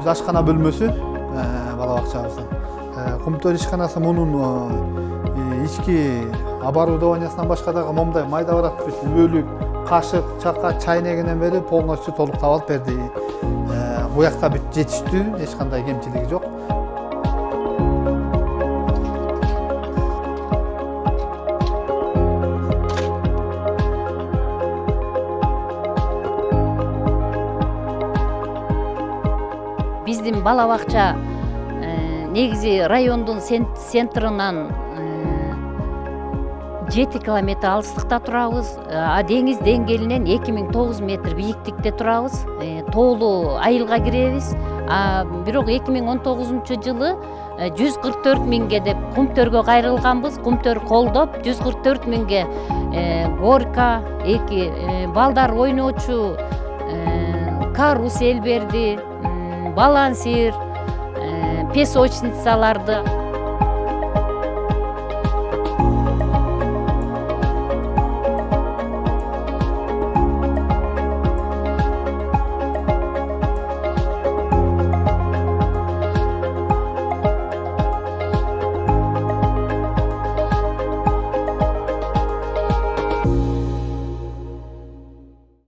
биз ашкана бөлмөсү бала бакчабыздын. Кумтөр ишканасы мунун ички оборудованиясынан башка дагы момундай майда барат үбөлүк, кашык, чака, чайнегинен бери полностью толуктап алып берди. Буякта бүт жетиштүү, эч кандай кемчилиги жок. Биздин бала бакча негизи райондун центрынан 7 километр алыстыкта турабыз. Деңиз деңгээлинен 2009 метр бийиктикте турабыз. Тоолуу айылга киребиз. Бирок 2019 жылы 144 миңге деп Кумтөргө кайрылганбыз. Кумтөр колдоп 144 миңге горка, балдар ойночу карусель берди, балансир, песочницаларды.